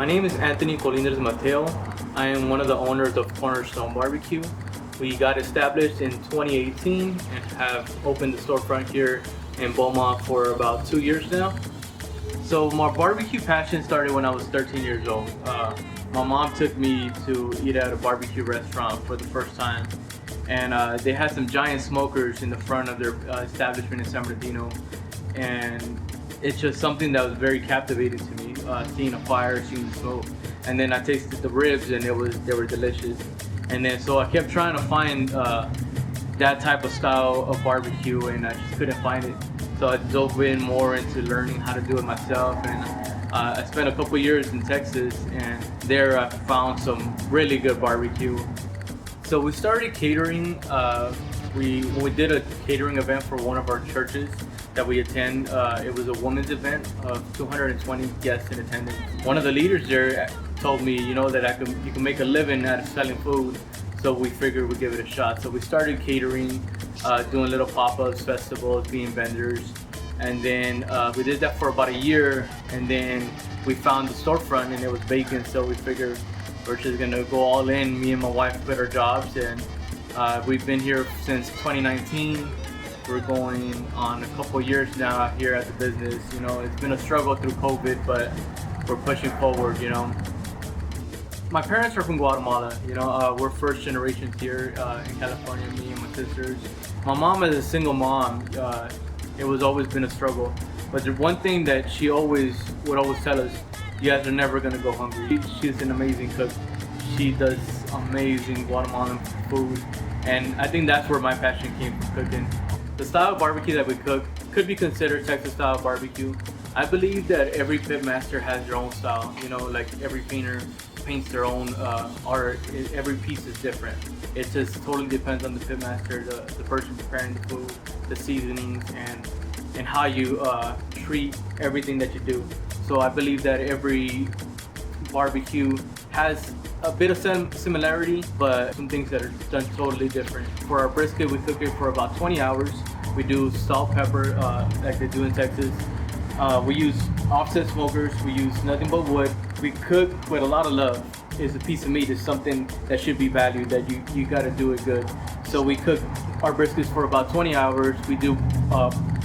My name is Anthony Colindres Mateo. I am one of the owners of Cornerstone BBQ. We got established in 2018 and have opened the storefront here in Beaumont for about 2 years now. So my barbecue passion started when I was 13 years old. My mom took me to eat at a barbecue restaurant for the first time, and they had some giant smokers in the front of their establishment in San Bernardino, and it's just something that was very captivating to me, seeing a fire, seeing the smoke. And then I tasted the ribs and they were delicious. And then so I kept trying to find that type of style of barbecue, and I just couldn't find it. So I dove in more into learning how to do it myself, and I spent a couple years in Texas, and there I found some really good barbecue. So we started catering. We did a catering event for one of our churches that we attend. It was a women's event of 220 guests in attendance. One of the leaders there told me, that you can make a living out of selling food. So we figured we'd give it a shot. So we started catering, doing little pop-ups, festivals, being vendors. And then we did that for about a year. And then we found the storefront and it was vacant. So we figured we're just gonna go all in. Me and my wife quit our jobs, and we've been here since 2019. We're going on a couple years now here at the business. It's been a struggle through COVID, but we're pushing forward. My parents are from Guatemala. We're first generations here in California, me and my sisters. My mom is a single mom. It was always been a struggle. But the one thing that she would always tell us, you guys are never gonna go hungry. She's an amazing cook. She does amazing Guatemalan food. And I think that's where my passion came from, cooking. The style of barbecue that we cook could be considered Texas style barbecue. I believe that every pit master has their own style. Like every painter paints their own art. Every piece is different. It just totally depends on the pit master, the person preparing the food, the seasonings, and how you treat everything that you do. So I believe that every barbecue has a bit of similarity, but some things that are done totally different. For our brisket, we cook it for about 20 hours. We do salt, pepper, like they do in Texas. We use offset smokers. We use nothing but wood. We cook with a lot of love. It's a piece of meat. It's something that should be valued, that you gotta do it good. So we cook our briskets for about 20 hours. We do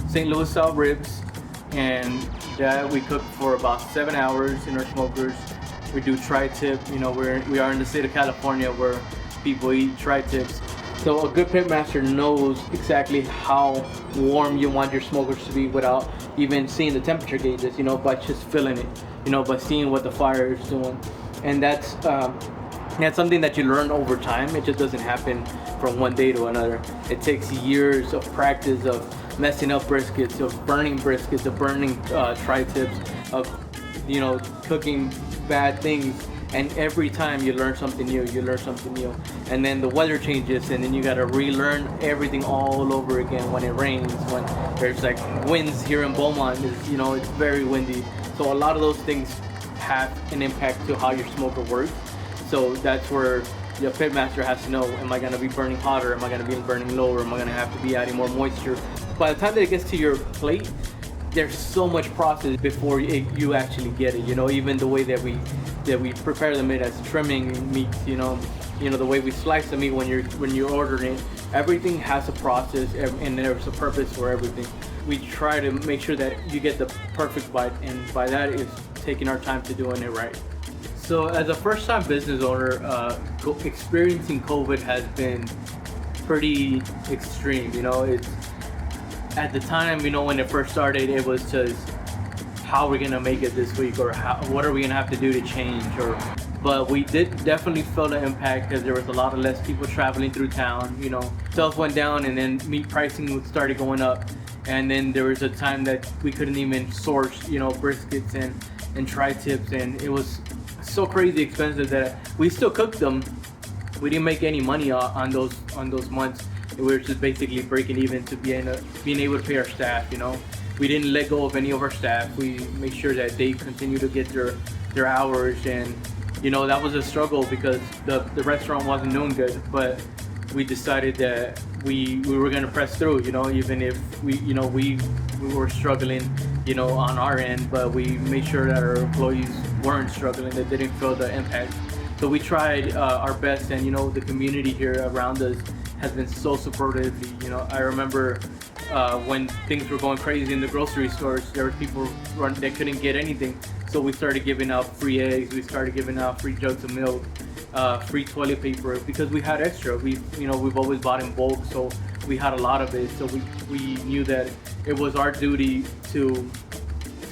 St. Louis style ribs, and that we cook for about 7 hours in our smokers. We do tri-tip. We are in the state of California where people eat tri-tips. So a good pit master knows exactly how warm you want your smokers to be without even seeing the temperature gauges, by just feeling it, by seeing what the fire is doing. And that's something that you learn over time. It just doesn't happen from one day to another. It takes years of practice of messing up briskets, of burning tri-tips, of cooking bad things, and every time you learn something new. And then the weather changes, and then you gotta relearn everything all over again. When it rains, when there's like winds here in Beaumont, it's very windy. So a lot of those things have an impact to how your smoker works. So that's where your pit master has to know, am I gonna be burning hotter? Am I gonna be burning lower? Am I gonna have to be adding more moisture? By the time that it gets to your plate, there's so much process before you actually get it. Even the way that we prepare the meat, as trimming meats, the way we slice the meat when you're ordering it, everything has a process, and there's a purpose for everything. We try to make sure that you get the perfect bite, and by that is taking our time to doing it right. So as a first-time business owner, experiencing COVID has been pretty extreme. It's at the time, when it first started, it was just, how are we gonna make it this week, or what are we gonna have to do to change? But we did definitely feel the impact, because there was a lot of less people traveling through town. Sales went down, and then meat pricing started going up, and then there was a time that we couldn't even source, briskets and tri-tips, and it was so crazy expensive that we still cooked them. We didn't make any money on those months. We were just basically breaking even to being able to pay our staff. We didn't let go of any of our staff. We made sure that they continue to get their hours, and that was a struggle because the restaurant wasn't doing good. But we decided that we were gonna press through. Even if we were struggling, on our end, but we made sure that our employees weren't struggling, that they didn't feel the impact. So we tried our best, and the community here around us has been so supportive. I remember when things were going crazy in the grocery stores, there were people that couldn't get anything. So we started giving out free eggs. We started giving out free jugs of milk, free toilet paper, because we had extra. We've always bought in bulk, so we had a lot of it. So we knew that it was our duty to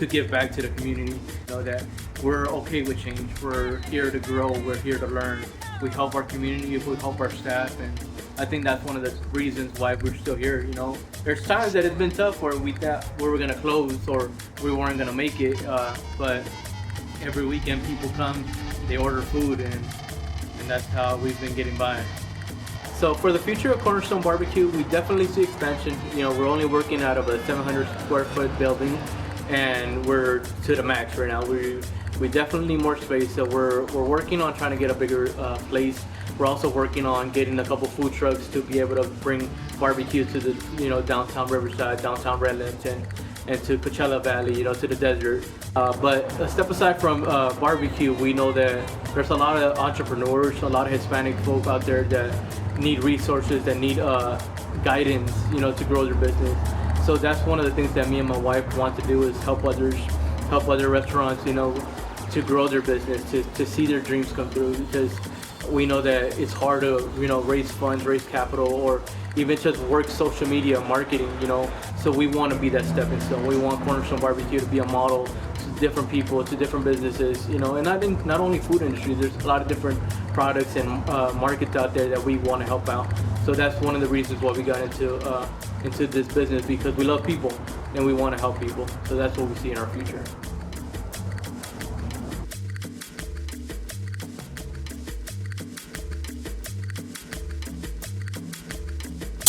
give back to the community. That we're okay with change. We're here to grow. We're here to learn. We help our community. We help our staff, and I think that's one of the reasons why we're still here. There's times that it's been tough where we thought we were gonna close or we weren't gonna make it, but every weekend people come, they order food, and that's how we've been getting by. So for the future of Cornerstone Barbecue, we definitely see expansion. We're only working out of a 700 square foot building, and we're to the max right now. We definitely need more space, so we're working on trying to get a bigger place. We're also working on getting a couple food trucks to be able to bring barbecue to the downtown Riverside, downtown Redlands, and to Coachella Valley, to the desert. But a step aside from barbecue, we know that there's a lot of entrepreneurs, a lot of Hispanic folk out there that need resources, that need guidance, to grow their business. So that's one of the things that me and my wife want to do, is help other restaurants, to grow their business, to see their dreams come through, because we know that it's hard to, raise funds, raise capital, or even just work social media marketing, So we want to be that stepping stone. We want Cornerstone Barbecue to be a model to different people, to different businesses, and I think not only food industry, there's a lot of different products and markets out there that we want to help out. So that's one of the reasons why we got into this business, because we love people and we want to help people. So that's what we see in our future.